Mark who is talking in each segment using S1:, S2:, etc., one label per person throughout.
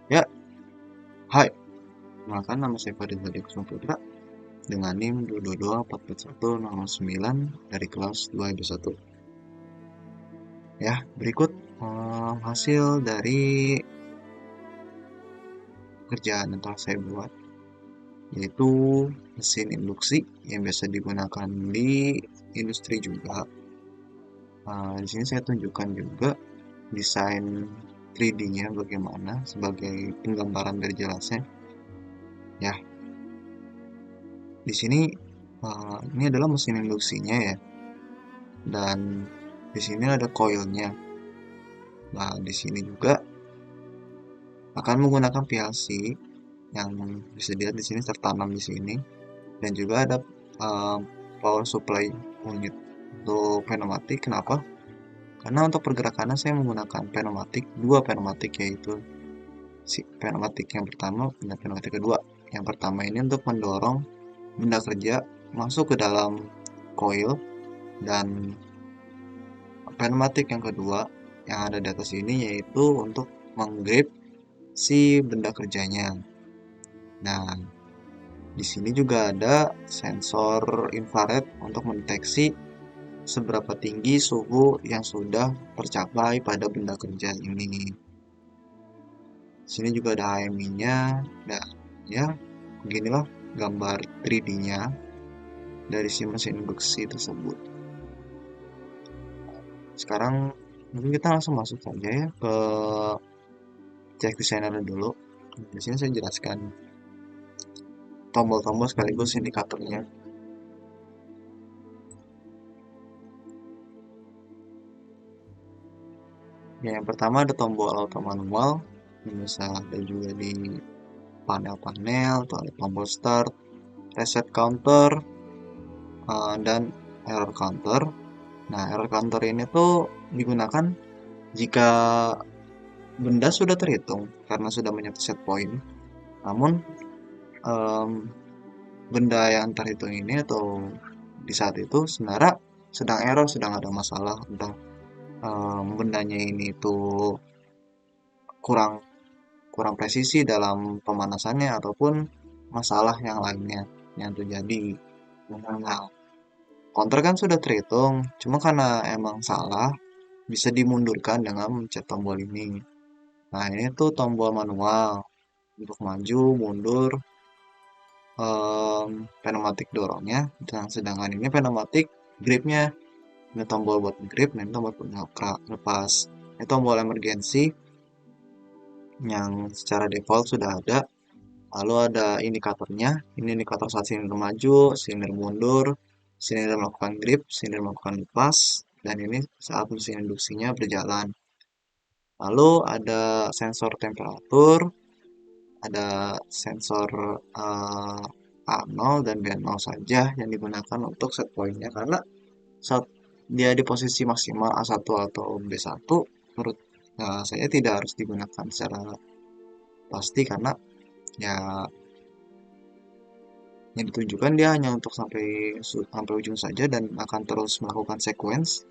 S1: Ya, hai. Perkenalkan nama saya Fadil Hadi Kusuma Putra dengan NIM 222441009 dari kelas 221. Ya, berikut hasil dari kerjaan yang telah saya buat, yaitu mesin induksi yang biasa digunakan di industri juga. Di sini saya tunjukkan juga desain 3D-nya bagaimana sebagai penggambaran dari jelasnya. Ya, di sini ini adalah mesin induksinya ya, dan di sini ada coilnya. Nah, di sini juga akan menggunakan PLC yang bisa dilihat di sini tertanam di sini, dan juga ada uh, power supply unit untuk pneumatik. Kenapa? Karena untuk pergerakannya saya menggunakan pneumatik, dua pneumatik, yaitu si pneumatik yang pertama dan pneumatik kedua. Yang pertama ini untuk mendorong benda kerja masuk ke dalam coil, dan pneumatik yang kedua yang ada di atas ini yaitu untuk menggrip si benda kerjanya. Nah, di sini juga ada sensor infrared untuk mendeteksi seberapa tinggi suhu yang sudah tercapai pada benda kerja ini. Di sini juga ada HMI-nya. Nah, ya, beginilah gambar 3D-nya dari si mesin induksi tersebut. Sekarang mungkin kita langsung masuk saja ya ke cek desainer dulu. Di sini saya jelaskan tombol-tombol sekaligus indikatornya. Ya, yang pertama ada tombol auto manual, yang bisa ada juga di panel-panel, atau ada tombol start, reset counter, dan error counter. Nah, error counter ini tuh digunakan jika benda sudah terhitung karena sudah menyentuh set point, namun em, benda yang terhitung ini atau di saat itu sebenarnya sedang error, sedang ada masalah, entah bendanya ini tuh kurang kurang presisi dalam pemanasannya ataupun masalah yang lainnya yang terjadi. Nah, counter kan sudah terhitung, cuma karena emang salah bisa dimundurkan dengan mencet tombol ini. Nah, ini tuh tombol manual untuk maju, mundur, pneumatik dorongnya, dan sedangkan ini pneumatik gripnya. Ini tombol buat grip, ini tombol buat lepas. Ini tombol emergency yang secara default sudah ada. Lalu ada indikatornya, ini indikator saat silinder maju, silinder mundur, silinder melakukan grip, silinder melakukan lepas, dan ini saat mesin induksinya berjalan. Lalu ada sensor temperatur, ada sensor A0 dan B0 saja yang digunakan untuk set pointnya, karena saat dia di posisi maksimal A1 atau B1, menurut saya tidak harus digunakan secara pasti, karena ya yang ditunjukkan dia hanya untuk sampai ujung saja dan akan terus melakukan sequence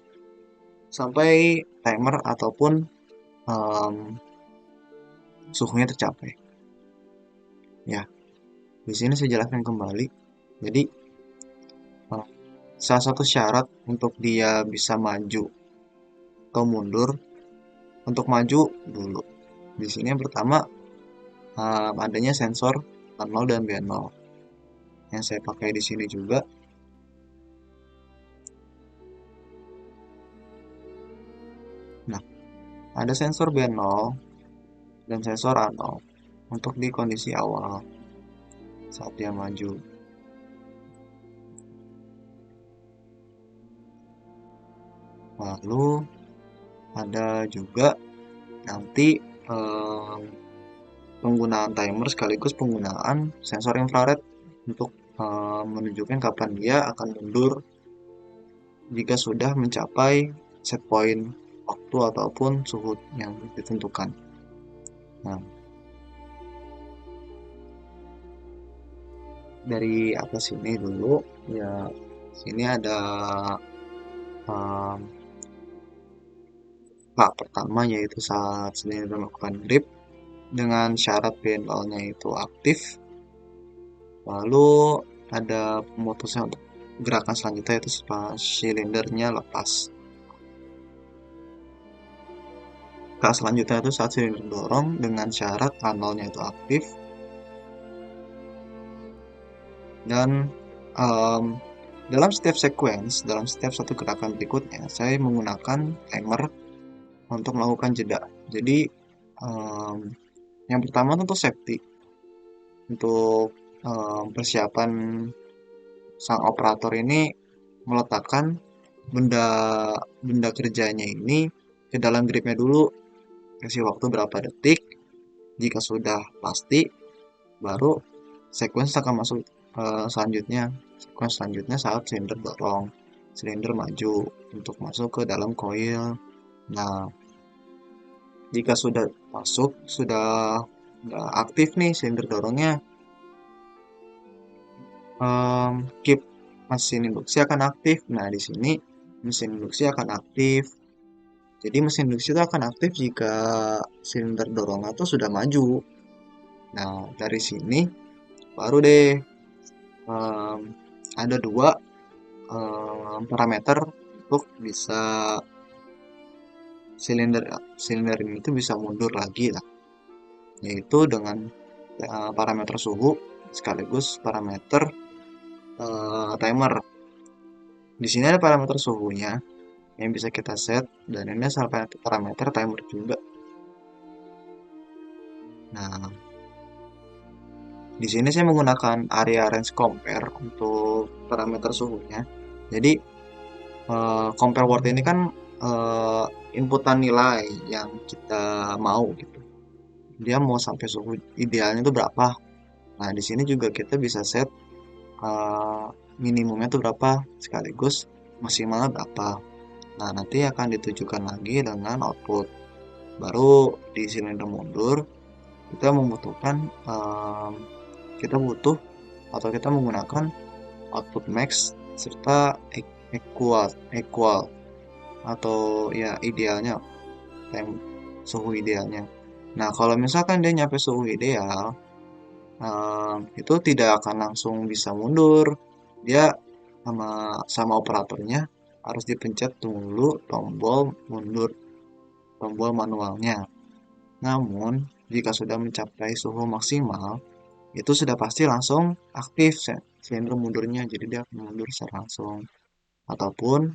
S1: sampai timer ataupun um, suhunya tercapai. Ya, di sini saya jelaskan kembali. Jadi uh, salah satu syarat untuk dia bisa maju atau mundur, untuk maju dulu. Di sini yang pertama adanya sensor A0 dan B0 yang saya pakai di sini juga. Nah, ada sensor B0 dan sensor A0 untuk di kondisi awal saat dia maju. Lalu ada juga nanti eh, penggunaan timer sekaligus penggunaan sensor infrared untuk menunjukkan kapan dia akan mundur jika sudah mencapai set point waktu ataupun suhu yang ditentukan. Nah, dari atas sini dulu ya, sini ada um, tahap pertama, yaitu saat silinder melakukan grip, dengan syarat BNL-nya itu aktif. Lalu ada pemutusan untuk gerakan selanjutnya itu silindernya lepas. Gerakan selanjutnya itu saat silinder dorong dengan syarat anolnya itu aktif. Dan dalam setiap dalam setiap satu gerakan berikutnya, saya menggunakan timer untuk melakukan jeda. Jadi yang pertama tentu safety, untuk persiapan sang operator ini meletakkan benda benda kerjanya ini ke dalam gripnya dulu, kasih waktu berapa detik. Jika sudah pasti, baru sequence akan masuk selanjutnya. Sequence selanjutnya saat silinder dorong, silinder maju untuk masuk ke dalam coil. Nah, jika sudah masuk, sudah aktif nih silinder dorongnya, keep mesin induksi akan aktif. Nah, di sini mesin induksi akan aktif. Jadi mesin induksi itu akan aktif jika silinder dorongnya itu sudah maju. Nah, dari sini baru deh ada dua parameter untuk bisa silinder ini itu bisa mundur lagi lah, yaitu dengan parameter suhu sekaligus parameter timer. Di sini ada parameter suhunya yang bisa kita set, dan ini sampai parameter timer juga. Nah, di sini saya menggunakan area range compare untuk parameter suhunya. Jadi compare word ini kan inputan nilai yang kita mau gitu. Dia mau sampai suhu idealnya itu berapa. Nah, di sini juga kita bisa set minimumnya itu berapa, sekaligus maksimalnya berapa. Nah, nanti akan ditujukan lagi dengan output. Baru di silinder mundur, kita membutuhkan kita butuh atau kita menggunakan output max serta equal atau ya idealnya, suhu idealnya. Nah, kalau misalkan dia nyampe suhu ideal, itu tidak akan langsung bisa mundur. Dia sama operatornya harus dipencet dulu tombol mundur, tombol manualnya. Namun, jika sudah mencapai suhu maksimal, itu sudah pasti langsung aktif silinder mundurnya, jadi dia akan mundur secara langsung. Ataupun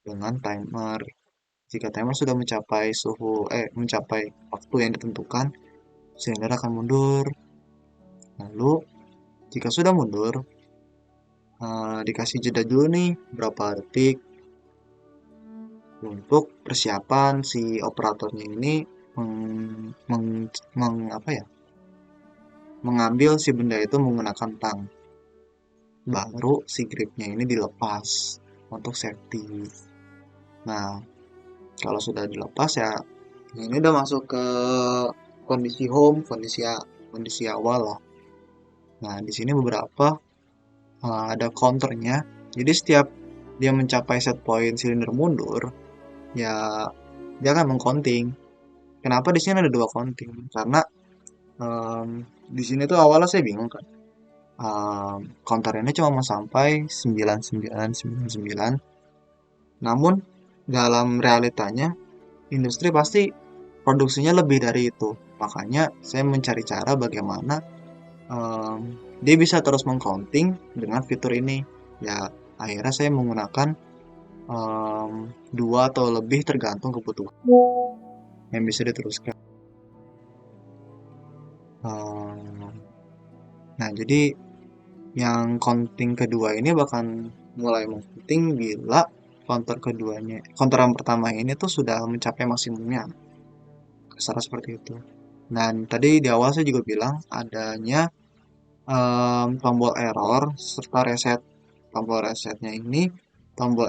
S1: dengan timer. Jika timer sudah mencapai waktu yang ditentukan, silinder akan mundur. Lalu, jika sudah mundur, dikasih jeda dulu nih berapa detik untuk persiapan si operatornya ini mengambil si benda itu menggunakan tang. Baru si gripnya ini dilepas untuk safety. Nah, kalau sudah dilepas ya, ini udah masuk ke kondisi home, kondisi awal lah. Nah, di sini beberapa ada counternya. Jadi setiap dia mencapai set point silinder mundur, ya dia akan mengcounting. Kenapa di sini ada dua counting? Karena di sini tuh awalnya saya bingung kan. Counter ini cuma mau sampai 9999. Namun dalam realitanya industri pasti produksinya lebih dari itu. Makanya saya mencari cara bagaimana dia bisa terus mengcounting dengan fitur ini. Ya, akhirnya saya menggunakan dua atau lebih tergantung kebutuhan yang bisa diteruskan. Nah, jadi yang counting kedua ini bahkan mulai mengcounting bila counter yang pertama ini tuh sudah mencapai maksimumnya. Kasar seperti itu. Dan tadi di awal saya juga bilang adanya tombol error serta reset. Tombol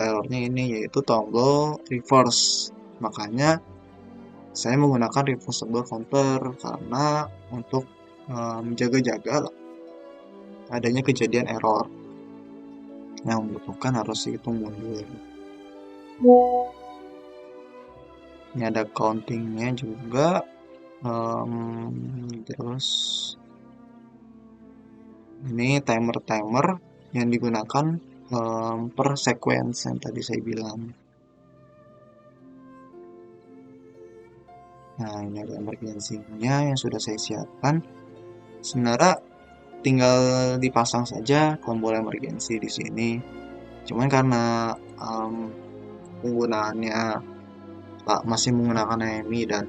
S1: errornya ini yaitu tombol reverse. Makanya saya menggunakan reversible counter karena untuk menjaga-jaga adanya kejadian error yang membutuhkan harus dihitung mundur. Ini ada countingnya juga. Terus ini timer-timer yang digunakan per sequence yang tadi saya bilang. Nah, ini ada emergency-nya yang sudah saya siapkan. Sebenarnya tinggal dipasang saja tombol emergency di sini. Cuman karena penggunaannya masih menggunakan AMI dan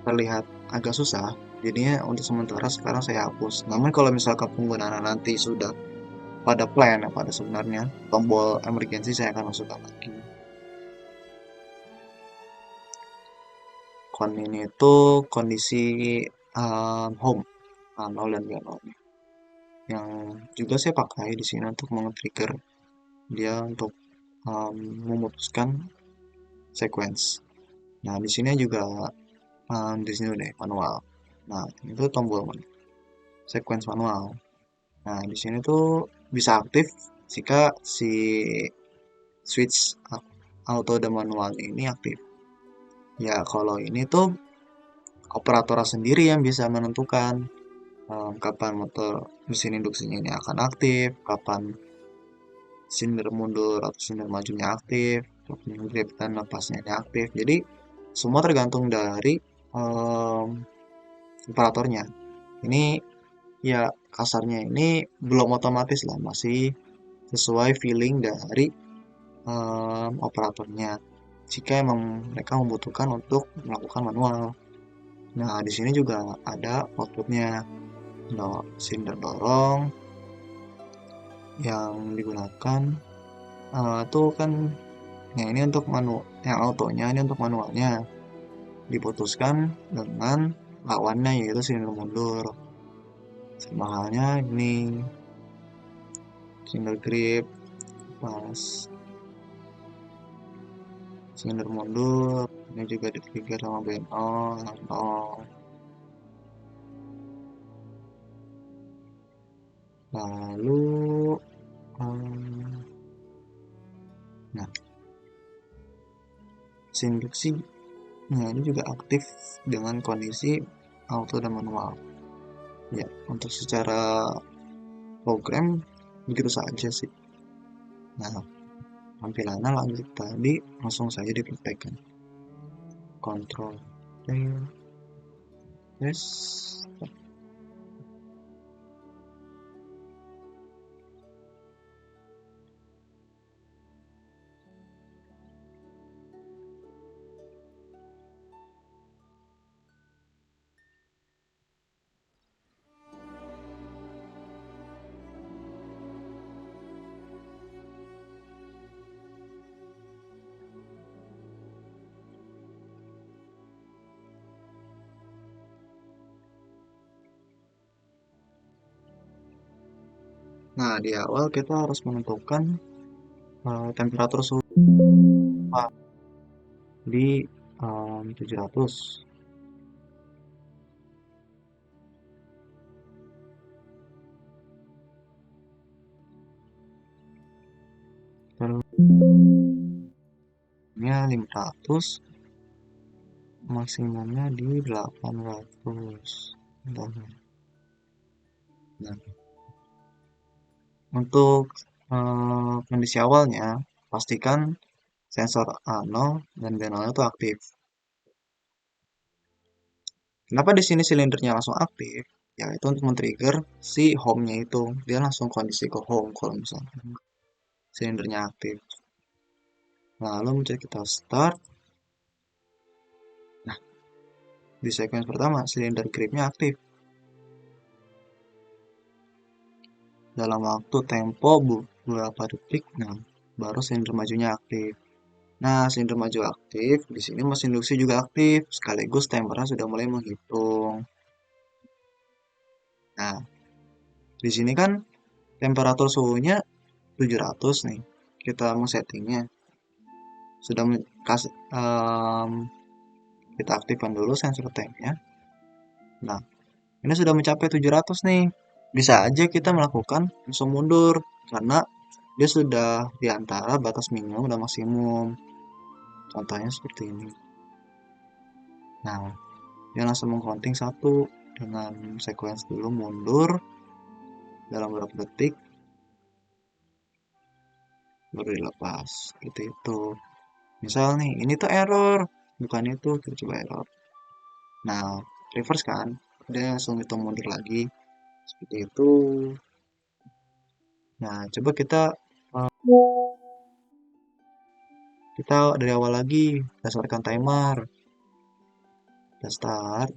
S1: terlihat agak susah, jadinya untuk sementara sekarang saya hapus. Namun kalau misalkan penggunaan nanti sudah pada plan ya, pada sebenarnya tombol emergency saya akan masukkan lagi. Ini itu kondisi home, nol dan gak nol, yang juga saya pakai di sini untuk meng-trigger dia untuk memutuskan sequence. Nah, di sini juga di sini udah manual. Nah, itu tombol sequence manual. Nah, di sini tuh bisa aktif jika si switch auto dan manual ini aktif. Ya, kalau ini tuh operator sendiri yang bisa menentukan kapan motor mesin induksinya ini akan aktif, kapan silinder mundur atau silinder majunya aktif, kapan grip dan napasnya ini aktif. Jadi semua tergantung dari operatornya. Ini ya kasarnya ini belum otomatis lah, masih sesuai feeling dari operatornya. Jika emang mereka membutuhkan untuk melakukan manual. Nah, di sini juga ada outputnya, silinder dorong yang digunakan itu kan, yang ini untuk yang autonya, ini untuk manualnya diputuskan dengan lawannya yaitu silinder mundur. Sama halnya ini silinder grip pas silinder mundur, ini juga di trigger sama B0, 0. Lalu nah, induksi ini juga aktif dengan kondisi auto dan manual. Ya, untuk secara program begitu saja sih. Nah, tampilannya lanjut tadi langsung saja dipraktekkan. Control yes. Nah, di awal kita harus menentukan temperatur suhu di 700. Terus 500, maksimumnya di 800. Nah, untuk kondisi awalnya, pastikan sensor A0 dan B0 itu aktif. Kenapa di sini silindernya langsung aktif? Ya, itu untuk men-trigger si home-nya itu. Dia langsung kondisi ke home kalau misalnya silindernya aktif. Lalu mencari kita start. Nah, di sequence pertama, silinder gripnya aktif. Dalam waktu tempo beberapa detik, nah, baru silinder majunya aktif. Nah, silinder maju aktif, di sini mesin induksi juga aktif, sekaligus timernya sudah mulai menghitung. Nah, di sini kan temperatur suhunya 700 nih. Kita mau settingnya. Sudah kita aktifkan dulu sensor tempnya. Nah, ini sudah mencapai 700 nih. Bisa aja kita melakukan langsung mundur karena dia sudah di antara batas minimum dan maksimum. Contohnya seperti ini. Nah, dia langsung mengcounting satu dengan sequence dulu mundur dalam beberapa detik baru dilepas seperti itu. Misal nih ini tuh error bukan itu, kita coba error. Nah reverse kan, dia langsung hitung mundur lagi seperti itu. Nah coba kita dari awal lagi berdasarkan timer. Kita start,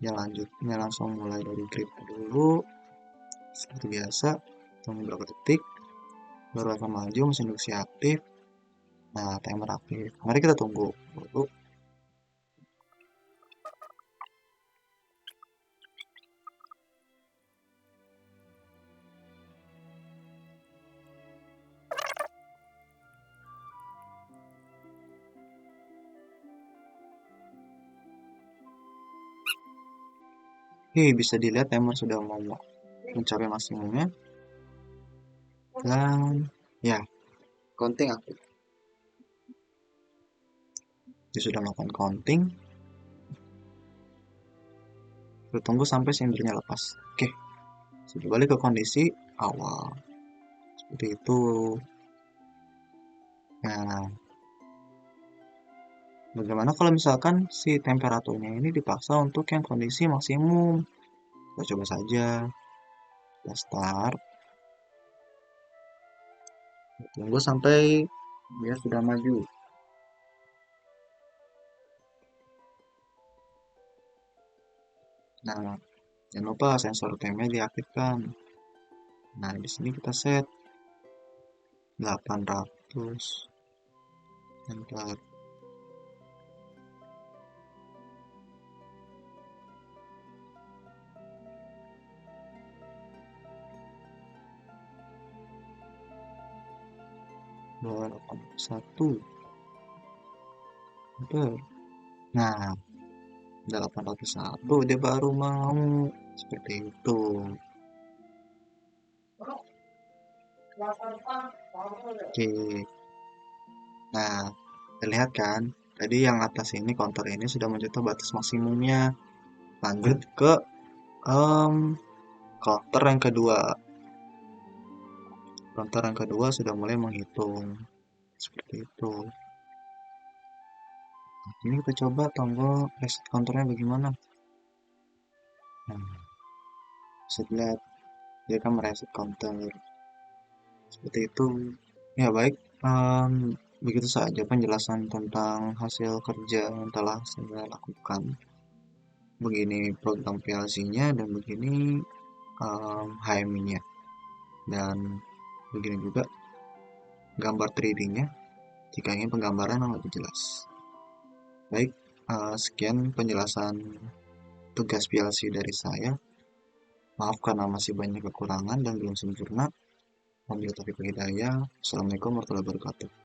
S1: ya lanjutnya langsung mulai dari grip dulu seperti biasa, tunggu beberapa detik baru akan maju mesin induksi aktif. Nah timer aktif, mari kita tunggu dulu. Oke, bisa dilihat timer sudah mau mencapai maksimumnya dan ya counting aktif. Dia sudah melakukan counting. Kita tunggu sampai sendernya lepas. Oke, sudah balik ke kondisi awal seperti itu. Nah, bagaimana kalau misalkan si temperaturnya ini dipaksa untuk yang kondisi maksimum? Kita coba saja. Kita start. Kita tunggu sampai dia sudah maju. Nah, jangan lupa sensor temnya diaktifkan. Nah, di sini kita set 800. Enter. Satu. Enter. Nah, 801 dia baru mau seperti itu. Oke. Nah, terlihat kan? Tadi yang atas ini counter ini sudah mencapai batas maksimumnya. Lanjut ke counter yang kedua. Counter yang kedua sudah mulai menghitung seperti itu. Ini kita coba tombol reset counternya bagaimana. Nah, lihat dia akan mereset counter seperti itu. Ya baik, begitu saja penjelasan tentang hasil kerja yang telah saya lakukan. Begini program PLC-nya dan begini HMI-nya, dan begini juga gambar 3D-nya jika ingin penggambaran yang lebih jelas. Baik, sekian penjelasan tugas PLC dari saya. Maaf karena masih banyak kekurangan dan belum sempurna. Wabillahi taufiq wal hidayah. Assalamualaikum warahmatullahi wabarakatuh.